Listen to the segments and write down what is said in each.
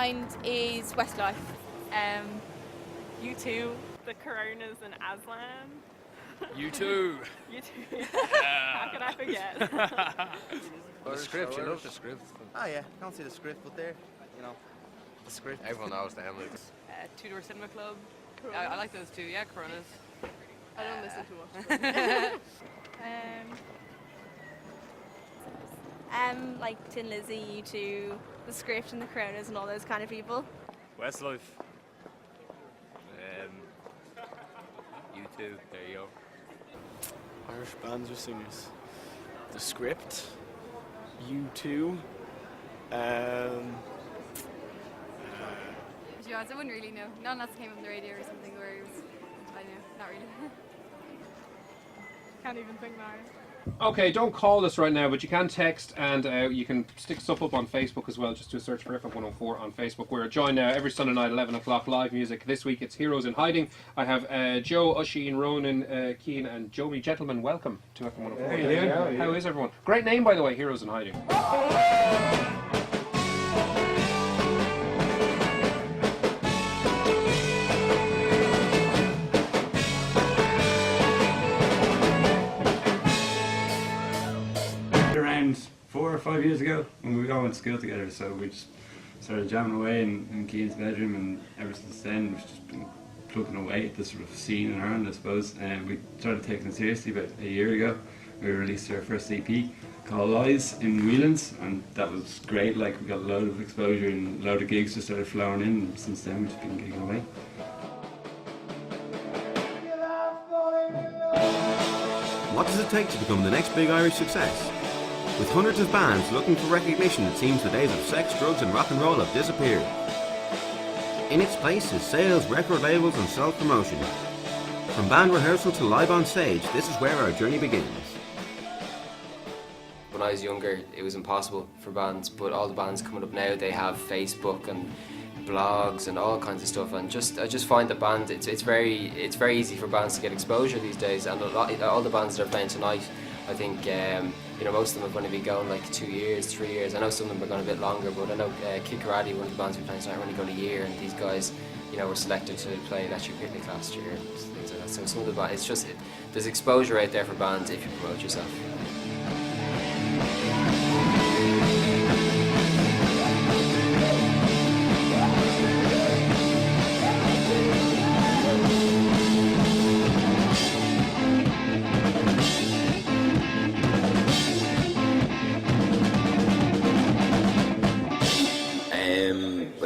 mind is Westlife. U2, the Coronas and Aslan. U2. U2. How could I forget? The script, you love the script. Oh yeah, can't see the script, but there, you know, the script. Everyone knows them, Lucas. Two Door Cinema Club. I like those two, yeah, Coronas. I don't listen too much. Like Tin Lizzy, U2, the script and the Coronas and all those kind of people. Westlife. U2, there you go. Irish bands or singers. The Script. U2. To be honest, I wouldn't really know. None else came on the radio or something where it was, I don't know, not really. Can't even think now. Okay, don't call us right now, but you can text, and you can stick stuff up on Facebook as well. Just do a search for FM104 on Facebook. We're joined now every Sunday night, 11 o'clock, live music. This week it's Heroes in Hiding. I have Joe, Oisin, Ronan, Keane, and Joey. Gentlemen, welcome to FM104. How you doing? How is everyone? Great name, by the way, Heroes in Hiding. Around 4 or 5 years ago when we all went to school together, so we just started jamming away in Keane's bedroom, and ever since then we've just been plugging away at this sort of scene in Ireland, I suppose. And we started taking it seriously about a year ago. We released our first EP called Lies in Whelan's, and that was great. Like, we got a load of exposure and a load of gigs just started flowing in, and since then we've just been gigging away. What does it take to become the next big Irish success? With hundreds of bands looking for recognition, it seems the days of sex, drugs and rock and roll have disappeared. In its place is sales, record labels and self-promotion. From band rehearsal to live on stage, this is where our journey begins. When I was younger, it was impossible for bands, but all the bands coming up now, they have Facebook and blogs and all kinds of stuff, and I just find that band it's very easy for bands to get exposure these days, and all the bands that are playing tonight, I think most of them are going to be going like 2 years, 3 years. I know some of them are going a bit longer, but I know Kid Karate, one of the bands we're playing tonight, are only going a year, and these guys were selected to play Electric Picnic last year and things like that. So some of the bands, there's exposure out there for bands if you promote yourself.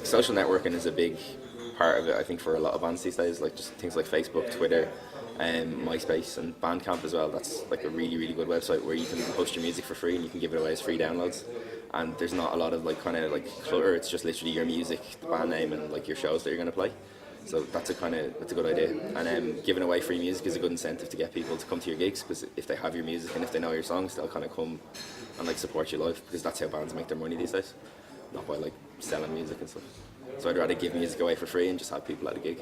Social networking is a big part of it, I think, for a lot of bands these days, like just things like Facebook, Twitter, MySpace and Bandcamp as well. That's like a really, really good website where you can post your music for free and you can give it away as free downloads. And there's not a lot of clutter, it's just literally your music, the band name and like your shows that you're going to play. So that's a good idea. And giving away free music is a good incentive to get people to come to your gigs, because if they have your music and if they know your songs, they'll kind of come and support you live, because that's how bands make their money these days, not by selling music and stuff. So I'd rather give music away for free and just have people at a gig.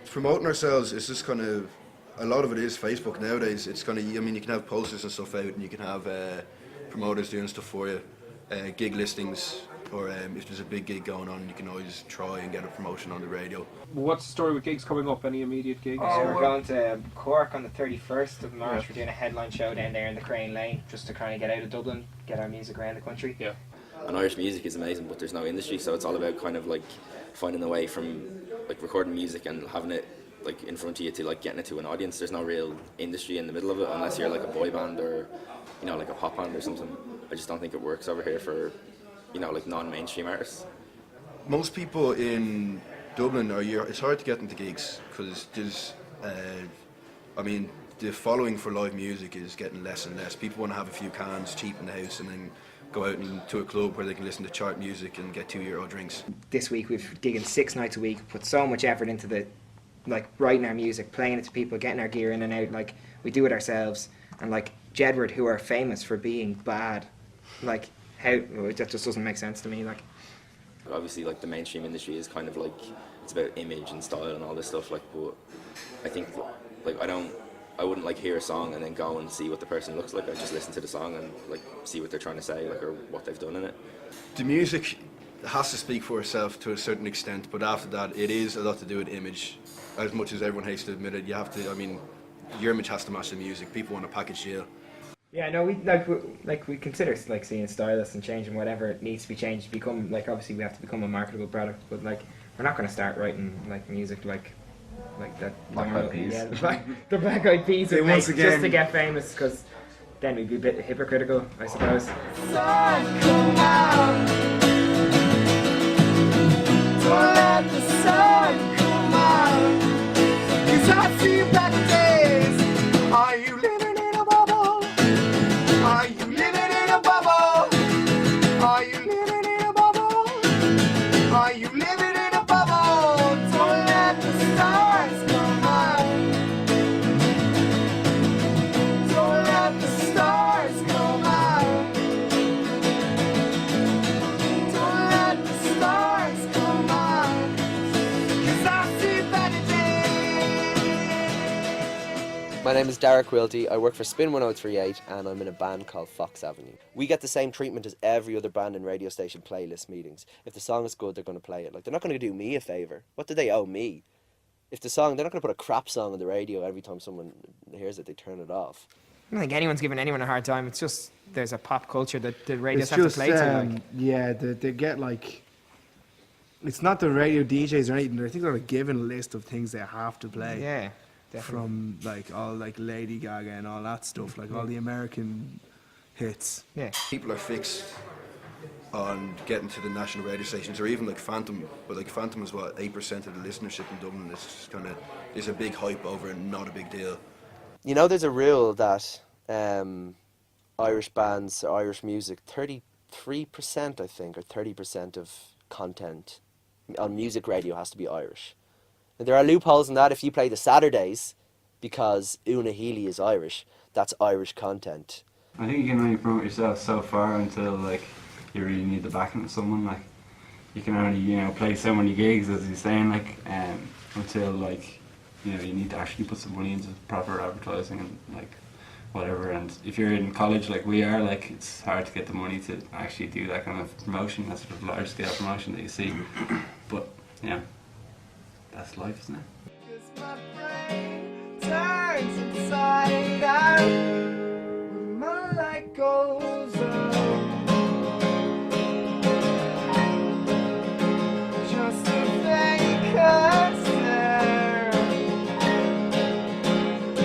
Promoting ourselves is just a lot of it is Facebook nowadays. It's you can have posters and stuff out, and you can have promoters doing stuff for you, gig listings, or if there's a big gig going on, you can always try and get a promotion on the radio. What's the story with gigs coming up? Any immediate gigs? We're going to Cork on the 31st of March. We're doing a headline show down there in the Crane Lane, just to kind of get out of Dublin, get our music around the country. Yeah. And Irish music is amazing, but there's no industry, so it's all about finding a way from recording music and having it in front of you to getting it to an audience. There's no real industry in the middle of it unless you're a boy band or a pop band or something. I just don't think it works over here for non-mainstream artists. Most people in Dublin it's hard to get into gigs because there's the following for live music is getting less and less. People want to have a few cans cheap in the house and then go out to a club where they can listen to chart music and get €2 drinks. This week we've gigging 6 nights a week, put so much effort into the writing our music, playing it to people, getting our gear in and out. We do it ourselves, and Jedward, who are famous for being bad, how that just doesn't make sense to me. Obviously, the mainstream industry is it's about image and style and all this stuff. But I think I wouldn't hear a song and then go and see what the person looks like. I just listen to the song and see what they're trying to say, or what they've done in it. The music has to speak for itself to a certain extent, but after that, it is a lot to do with image. As much as everyone hates to admit it, you have to. I mean, your image has to match the music. People want a package deal. Yeah, no, we consider like seeing stylists and changing whatever it needs to be changed to become like, obviously we have to become a marketable product, but like we're not going to start writing like music like that. Black Eyed Peas. Yeah, the Black Eyed Peas would make once again- just to get famous, because then we'd be a bit hypocritical, I suppose. Are you living in a bubble? Are you living in a bubble? Are you living in a bubble? Are you living in a bubble? Don't let the stars come out. Don't let the stars come out. Don't let the stars come out. 'Cause I see better days. My name is Derek Wilty, I work for Spin 1038 and I'm in a band called Fox Avenue. We get the same treatment as every other band in radio station playlist meetings. If the song is good, they're going to play it. Like, they're not going to do me a favour. What do they owe me? If the song, they're not going to put a crap song on the radio every time someone hears it, they turn it off. I don't think anyone's giving anyone a hard time. It's just there's a pop culture that the radios It's have just, to play to. Like. yeah, they get like, it's not the radio DJs or anything. I think they're given a list of things they have to play. Yeah, definitely. From like all like Lady Gaga and all that stuff, like all the American hits. Yeah. People are fixed on getting to the national radio stations, or even like Phantom, but like Phantom is what, 8% of the listenership in Dublin. It's kind of, there's a big hype over and not a big deal. You know, there's a rule that Irish bands or Irish music, 33% I think, or 30% of content on music radio has to be Irish. And there are loopholes in that. If you play the Saturdays because Una Healy is Irish, that's Irish content. I think you can only promote yourself so far until like you really need the backing of someone. Like you can only, you know, play so many gigs, as you're saying, like until like, you know, you need to actually put some money into proper advertising and like whatever. And if you're in college like we are, like it's hard to get the money to actually do that kind of promotion, that sort of large scale promotion that you see. But yeah, that's life, isn't it? Turns inside out when my light goes out. Just a vacant stare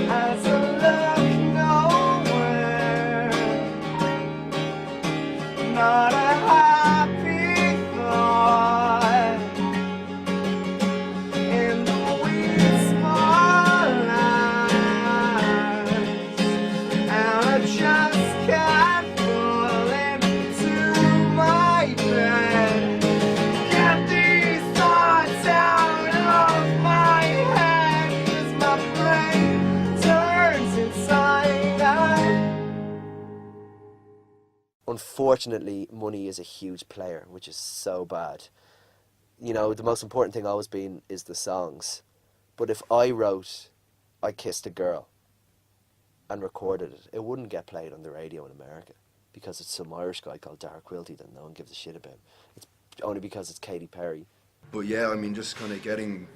as I look nowhere. Not a happy thought in the wee small eyes, and I just can't fall into my bed. Get these thoughts out of my head, 'cause my brain turns inside out. Unfortunately, money is a huge player, which is so bad. You know, the most important thing always been is the songs. But if I wrote I Kissed a Girl and recorded it, it wouldn't get played on the radio in America because it's some Irish guy called Derek Quilty that no one gives a shit about. It's only because it's Katy Perry. But yeah, I mean, just kind of getting,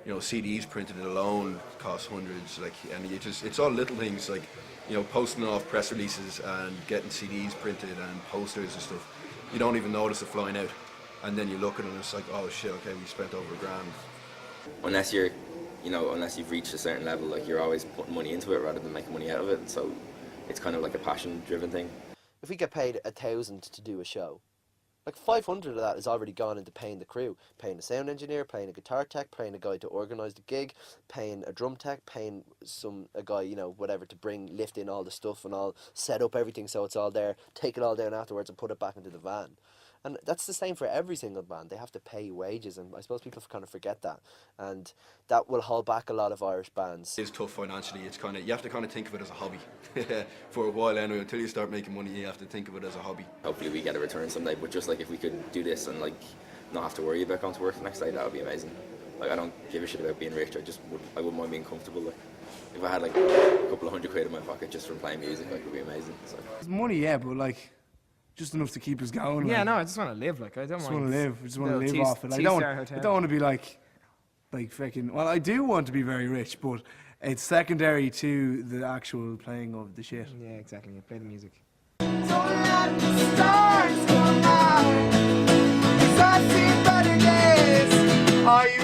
you know, CDs printed alone costs hundreds. Like, and it's all little things like, you know, posting off press releases and getting CDs printed and posters and stuff. You don't even notice it flying out, and then you look at it and it's like, oh shit, okay, we spent over $1,000. Unless you're, you know, unless you've reached a certain level, like you're always putting money into it rather than making money out of it. So it's kind of like a passion-driven thing. If we get paid 1,000 to do a show, like 500 of that is already gone into paying the crew, paying a sound engineer, paying a guitar tech, paying a guy to organise the gig, paying a drum tech, paying a guy, you know, whatever, to lift in all the stuff and all, set up everything so it's all there, take it all down afterwards and put it back into the van. And that's the same for every single band. They have to pay wages, and I suppose people kind of forget that. And that will hold back a lot of Irish bands. It's tough financially. It's kind of, you have to kind of think of it as a hobby for a while anyway. Until you start making money, you have to think of it as a hobby. Hopefully we get a return someday, but just like if we could do this and like not have to worry about going to work the next day, that would be amazing. Like I don't give a shit about being rich. I wouldn't mind being comfortable. Like if I had like a couple of £100 in my pocket just from playing music, like it would be amazing. So. It's money, yeah, but like, just enough to keep us going. Yeah, like. no, I just want to live. Like I don't Just want want to live. I just want to little live off it. I don't hotel. want to be like fucking. Well, I do want to be very rich, but it's secondary to the actual playing of the shit. Yeah, exactly. Play the music. Don't let the stars come out, 'cause I see better days. Are you